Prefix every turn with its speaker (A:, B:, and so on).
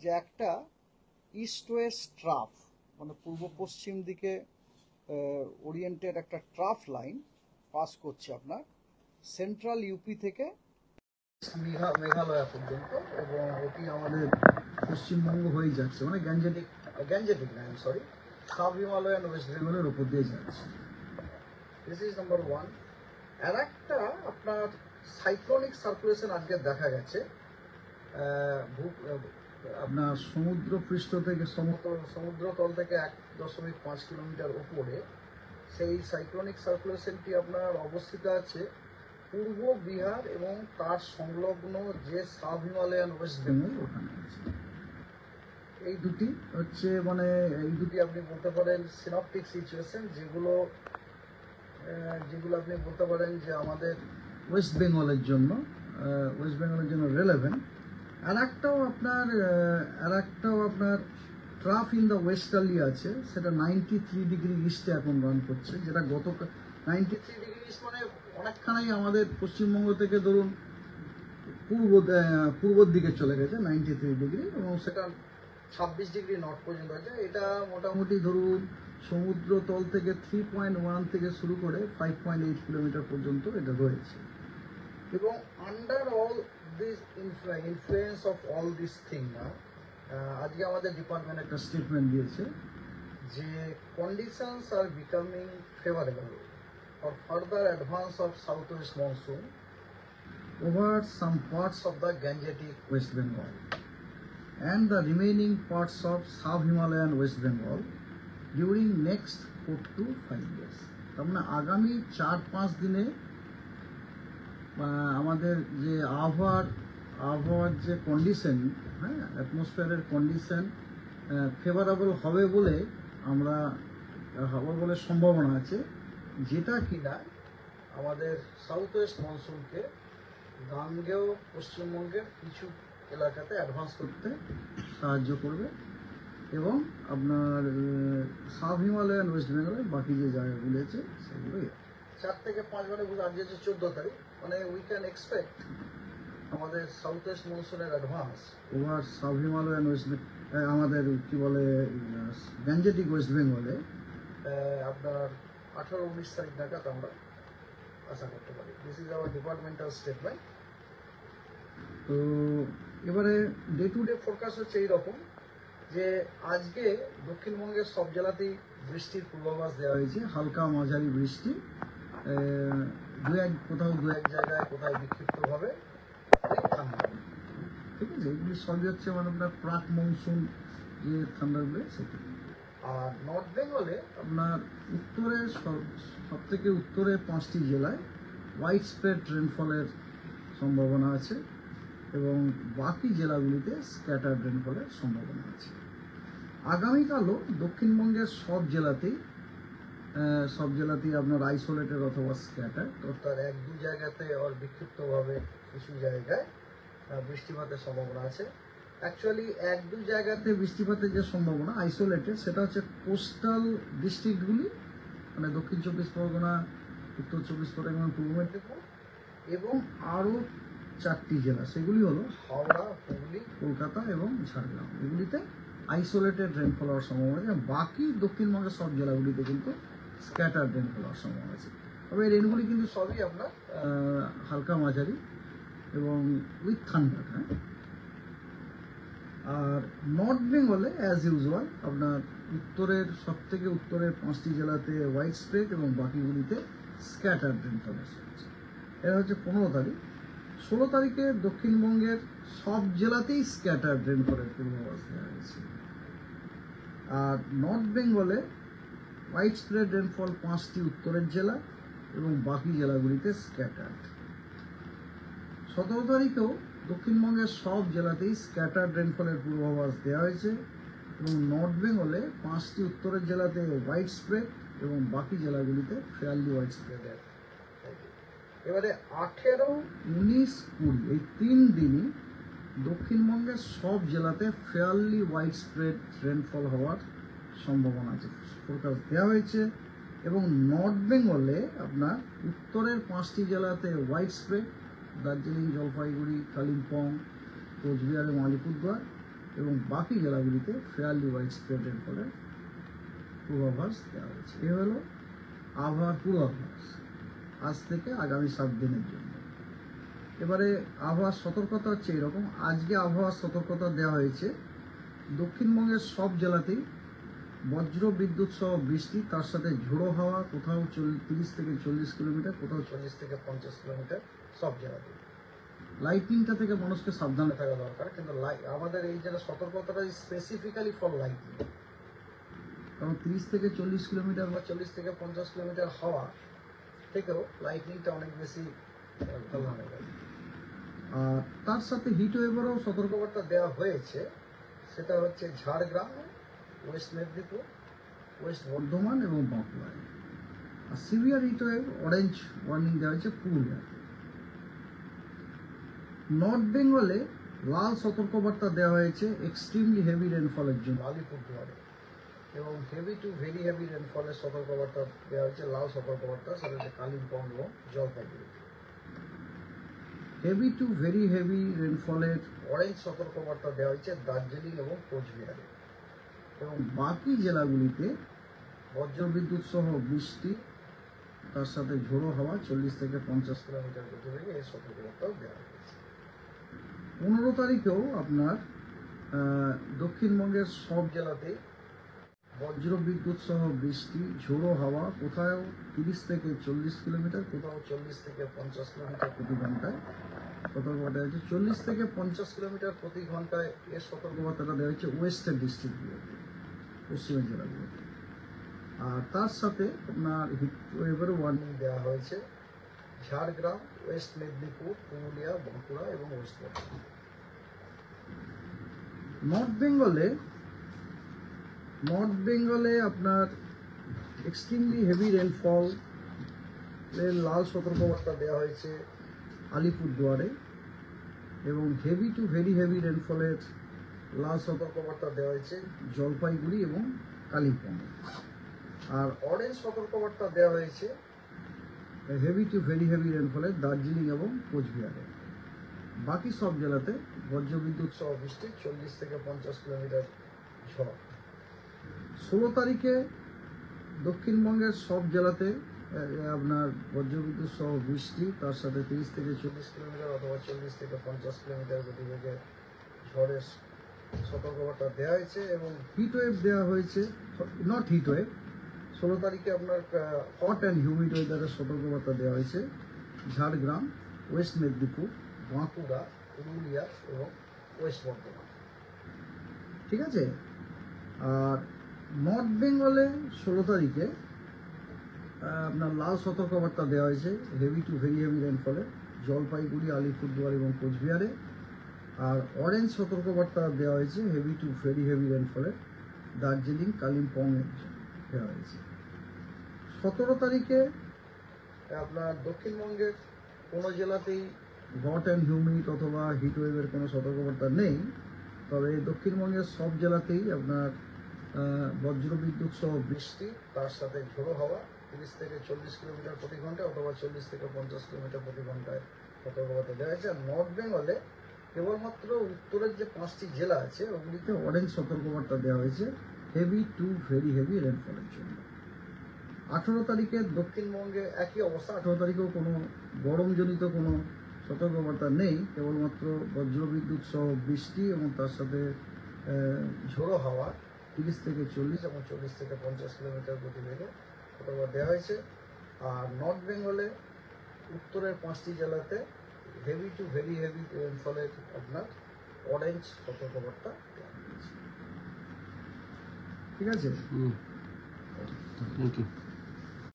A: যে একটা east West trough, মানে পূর্ব পশ্চিম দিকে ওরিয়েন্টেড একটা ট্রাফ লাইন পাস করছে আপনার সেন্ট্রাল ইউপি থেকে মেঘালয় পর্যন্ত, এবং এটি আমাদের পশ্চিমবঙ্গ হয়ে যাচ্ছে, মানে গ্যাঞ্জেটিক না, সরি, সাব হিমালয়ান ওয়েস্ট বেঙ্গলের ওপর দিয়ে যাচ্ছে। This is number one. আর একটা আপনার সাইক্লোনিক সার্কুলেশন আজকে দেখা গেছে আপনার সমুদ্রপৃষ্ঠ থেকে সমুদ্রতল থেকে 1.5 কিলোমিটার উপরে। সেই সাইক্লোনিক সার্কুলেশনটি আপনার অবস্থিত আছে পূর্ব বিহার এবং তার সংলগ্ন যে সাব হিমালয়ান ওয়েস্ট বেঙ্গল ওখানে আছে। এই দুটি হচ্ছে মানে এই দুটি আপনি বলতে পারেন সিনপটিক সিচুয়েশন, যেগুলো আপনি বলতে পারেন যে আমাদের ওয়েস্ট বেঙ্গলের জন্য রেলেভেন্ট। আর একটাও আপনার ট্রাফ ইন দ্য ওয়েস্টার্লি আছে, সেটা 93 ডিগ্রি ইস্টে এখন রান করছে, যেটা 93 ডিগ্রি ইস্ট মানে অনেকখানি আমাদের পশ্চিমবঙ্গ থেকে ধরুন পূর্বর দিকে চলে গেছে 93 ডিগ্রি, এবং সেটা 26 ডিগ্রি নর্থ পর্যন্ত আছে। এটা মোটামুটি ধরুন সমুদ্রতল থেকে 3.1 থেকে শুরু করে 5.8 কিলোমিটার পর্যন্ত এটা রয়েছে। এবং under all this influence of all this thing না, আজকে আমাদের ডিপার্টমেন্ট একটা স্টেটমেন্ট দিয়েছে যে conditions R becoming favourable for further advance of south West monsoon over some parts of the Gangetic West Bengal and the remaining parts of Sub-Himalayan West Bengal during next 4 to 5 years. তার মানে আগামী 4-5 দিনে আমাদের যে আবহাওয়ার যে condition, হ্যাঁ, অ্যাটমসফিয়ারের condition favourable হবে বলে সম্ভাবনা আছে, যেটা কিনা আমাদের সাউথ ওয়েস্ট মনসুনকে গাঙ্গেয় পশ্চিমবঙ্গের কিছু এলাকাতে অ্যাডভান্স করতে সাহায্য করবে, এবং আপনার সাব হিমালয়ান ওয়েস্ট বেঙ্গলের বাকি যে জায়গাগুলো আছে সেগুলো 4 থেকে 5 মানে আজ হচ্ছে 14 তারিখ, মানে উই ক্যান এক্সপেক্ট আমাদের সাউথ ওয়েস্ট মনসুনের advance over sub Himalayan west, আমাদের কি বলে গ্যাঞ্জেটিক ওয়েস্ট বেঙ্গলে আপনার 18-19 তারিখ নাগাদ আমরা আশা করতে পারি। This is our departmental statement. তো এবারে ডে টু ডে ফোরকাস্ট হচ্ছে এইরকম যে আজকে দক্ষিণবঙ্গের সব জেলাতেই বৃষ্টির পূর্বাভাস দেওয়া হয়েছে, হালকা মাঝারি বৃষ্টি, কোথাও দু এক জায়গায় কোথায় বিক্ষিপ্তভাবে ঠান্ডা, ঠিক আছে। এগুলি সবই হচ্ছে মানে আপনার প্রাক মনসুন যে ঠান্ডাগুলো সেটা। আর নর্থ বেঙ্গলে আপনার উত্তরে সব থেকে উত্তরে 5টি জেলায় ওয়াইড স্প্রেড রেনফলের সম্ভাবনা আছে, এবং বাকি জেলাগুলিতে স্ক্যাটার্ড রেনফলের সম্ভাবনা আছে। আগামীকালও দক্ষিণবঙ্গের সব জেলাতেই আপনার আইসোলেটেড অথবা স্ক্যাটার্ড, অর্থাৎ 1-2 জায়গাতে আর বিক্ষিপ্তভাবে কিছু জায়গায় বৃষ্টিপাতের সম্ভাবনা আছে। অ্যাকচুয়ালি 1-2 জায়গাতে বৃষ্টিপাতের যে সম্ভাবনা আইসোলেটেড, সেটা হচ্ছে কোস্টাল ডিস্ট্রিক্টগুলি, মানে দক্ষিণ 24 পরগনা, উত্তর 24 পরগনা, পূর্ব মেদিনীপুর, এবং আরও 4টি জেলা, সেগুলি হলো হাওড়া, হুগলি, কলকাতা এবং ঝাড়গ্রাম। এগুলিতে আইসোলেটেড রেনফল হওয়ার সম্ভাবনা আছে। বাকি দক্ষিণবঙ্গের সব জেলাগুলিতে কিন্তু স্ক্যাটার্ড রেনফল হওয়ার সম্ভাবনা আছে। তবে এই রেনগুলি কিন্তু সবই আপনার হালকা মাঝারি এবং উইথ থান্ডার, হ্যাঁ। আর নর্থ বেঙ্গলে অ্যাজ ইউজুয়াল আপনার সব থেকে উত্তরের 5টি জেলাতে ওয়াইড স্প্রেড এবং বাকিগুলিতে স্ক্যাটার্ড রেনফল আছে। এটা হচ্ছে 15 তারিখ। 16 তারিখে দক্ষিণবঙ্গের সব জেলাতেই স্ক্যাটার্ড রেনফলের পূর্বাভাস দেওয়া হয়েছে। আর নর্থ বেঙ্গলে ওয়াইড স্প্রেড রেনফল 5টি উত্তরের জেলা এবং বাকি জেলাগুলিতে স্ক্যাটার্ড। 17 তারিখেও দক্ষিণবঙ্গের সব জেলাতেই স্ক্যাটার্ড রেনফলের পূর্বাভাস দেওয়া হয়েছে, এবং নর্থ বেঙ্গলে 5টি উত্তরের জেলাতে ওয়াইড স্প্রেড এবং বাকি জেলাগুলিতে ফেয়ারলি ওয়াইড স্প্রেড। এবারে 18, 19, 20 এই 3 দিনই দক্ষিণবঙ্গের সব জেলাতে ফেয়ারলি ওয়াইড স্প্রেড রেনফল হওয়ার সম্ভাবনা আছে, ফোরকাস্ট দেওয়া হয়েছে। এবং নর্থ বেঙ্গলে আপনার উত্তরের 5টি জেলাতে ওয়াইড স্প্রেড, দার্জিলিং, জলপাইগুড়ি, কালিম্পং, কোচবিহার এবং আলিপুরদুয়ার, এবং বাকি জেলাগুলিতে ফেয়ারলি ওয়াইড স্প্রেড রেনফলের পূর্বাভাস দেওয়া হয়েছে। এ হলো আবহাওয়ার পূর্বাভাস আজ থেকে আগামী 7 দিনের জন্য। এবারে আবহাওয়ার সতর্কতা হচ্ছে এরকম। আজকে আবহাওয়ার সতর্কতা দেওয়া হয়েছে দক্ষিণবঙ্গের সব জেলাতেই বজ্র বিদ্যুৎ সহ বৃষ্টি, তার সাথে ঝোড়ো হাওয়া, কোথাও 30 থেকে 40 কিলোমিটার, কোথাও 40 থেকে 50 কিলোমিটার, সব জেলাতে। লাইটনিংটা থেকে মানুষকে সাবধানে থাকা দরকার, কিন্তু আমাদের এই জেলা সতর্কতাটা স্পেসিফিক্যালি ফর লাইটনিং, কারণ 30 থেকে 40 কিলোমিটার বা 40 থেকে 50 কিলোমিটার হাওয়া থেকেও লাইটনিংটা অনেক বেশি ভালো হয়ে গেল। আর তার সাথে হিট ওয়েভেরও সতর্কবার্তা দেওয়া হয়েছে, সেটা হচ্ছে ঝাড়গ্রাম, ওয়েস্ট মেদিনীপুর, ওয়েস্ট বর্ধমান এবং বাঁকুড়ায়। আর severe heat wave orange warning দেওয়া হয়েছে পুরুলিয়াতে। নর্থ বেঙ্গলে লাল সতর্কবার্তা দেওয়া হয়েছে এক্সট্রিমলি হেভি রেনফলের জন্য আলিপুরদুয়ারে, এবং হেভি টু ভেরি হেভি রেনফলের সতর্কবার্তা দেওয়া হয়েছে লাল সতর্কবার্তা, সেটা হচ্ছে কালিম্পং এবং Jalpaiguri. Heavy to very heavy রেনফলের অরেঞ্জ সতর্কবার্তা দেওয়া হয়েছে দার্জিলিং এবং কোচবিহারে, এবং বাকি জেলাগুলিতে বজ্রবিদ্যুৎ সহ বৃষ্টি, তার সাথে ঝোড়ো হাওয়া 40 থেকে 50 কিলোমিটার গতিবেগে এই সতর্কবার্তাও দেওয়া হয়েছে। 15 তারিখেও আপনার দক্ষিণবঙ্গের সব জেলাতেই বজ্রবিদ্যুৎ সহ বৃষ্টি, ঝোড়ো হাওয়া, কোথাও 30 থেকে 40 কিলোমিটার, কোথাও 40 থেকে 50 কিলোমিটার প্রতি ঘন্টায় সতর্কবার্তা হয়েছে। 40 থেকে 50 কিলোমিটার প্রতি ঘন্টায় এর সতর্কবার্তাটা দেওয়া হয়েছে ওয়েস্টার্ন ডিস্ট্রিক্টগুলোতে, পশ্চিমের জেলাগুলোতে। আর তার সাথে আপনার হিট ওয়েভের ওয়ার্নিং দেওয়া হয়েছে ঝাড়গ্রাম, ওয়েস্ট মেদিনীপুর, পুরুলিয়া, বাঁকুড়া এবং ওয়েস্ট বর্ধমান। নর্থ বেঙ্গলে আপনার এক্সট্রিমলি হেভি রেনফল এর লাল সতর্কবার্তা দেওয়া হয়েছে আলিপুরদুয়ারে, এবং হেভি টু ভেরি হেভি রেনফলের লাল সতর্কবার্তা দেওয়া হয়েছে জলপাইগুড়ি এবং কালিম্পং। আর অরেঞ্জ সতর্কবার্তা দেওয়া হয়েছে হেভি টু ভেরি হেভি রেনফলের দার্জিলিং এবং কোচবিহারে। বাকি সব জেলাতে বজ্রবিদ্যুৎ সহ বৃষ্টি, 40 থেকে 50 কিলোমিটার ঝড়। 16 তারিখে দক্ষিণবঙ্গের সব জেলাতে আপনার বজ্রবিদ্যুৎ সহ বৃষ্টি, তার সাথে 30 থেকে 40 কিলোমিটার অথবা 40 থেকে 50 কিলোমিটার গতিবেগে ঝড়ের সতর্কবার্তা দেওয়া হয়েছে, এবং হিট ওয়েভ দেওয়া হয়েছে, নট হিট ওয়েভ। 16 তারিখে আপনার হট অ্যান্ড হিউমিড ওয়েদারের সতর্কবার্তা দেওয়া হয়েছে ঝাড়গ্রাম, ওয়েস্ট মেদিনীপুর, বাঁকুড়া, পুরুলিয়া এবং ওয়েস্ট বর্ধমান। ঠিক আছে। আর নর্থ বেঙ্গলে 16 তারিখে আপনার লাল সতর্কবার্তা দেওয়া হয়েছে হেভি টু ভেরি হেভি রেনফলে জলপাইগুড়ি, আলিপুরদুয়ার এবং কোচবিহারে। আর অরেঞ্জ সতর্কবার্তা দেওয়া হয়েছে হেভি টু ভেরি হেভি রেনফলে দার্জিলিং, কালিম্পং দেওয়া হয়েছে। 17 তারিখে আপনার দক্ষিণবঙ্গের কোনো জেলাতেই হট অ্যান্ড হিউমিড অথবা হিট ওয়েভের কোনো সতর্কবার্তা নেই, তবে দক্ষিণবঙ্গের সব জেলাতেই আপনার বজ্রবিদ্যুৎ সহ বৃষ্টি, তার সাথে ঝোড়ো হাওয়া 30 থেকে 40 কিলোমিটার প্রতি ঘন্টা অথবা 40 থেকে 50 কিলোমিটার প্রতি ঘন্টায় সতর্কবার্তা দেওয়া হয়েছে। আর নর্থ বেঙ্গলে কেবলমাত্র উত্তরের যে 5টি জেলা আছে ওগুলিতে অরেঞ্জ সতর্কবার্তা দেওয়া হয়েছে হেভি টু ভেরি হেভি রেনফলের জন্য। 18 তারিখে দক্ষিণবঙ্গে একই অবস্থা। 18 তারিখেও কোনো গরমজনিত কোনো সতর্কবার্তা নেই, কেবলমাত্র বজ্রবিদ্যুৎ সহ বৃষ্টি এবং তার সাথে ঝোড়ো হাওয়া 30 থেকে 40 এবং 40 থেকে 50 কিলোমিটার গতিবেগে সতর্কবার্তা দেওয়া হয়েছে। আর নর্থ বেঙ্গলে উত্তরের 5টি জেলাতে হেভি টু ভেরি হেভি রেনফলের আপনার অরেঞ্জ সতর্কবার্তা দেওয়া হয়েছে। ঠিক আছে।
B: Thank you.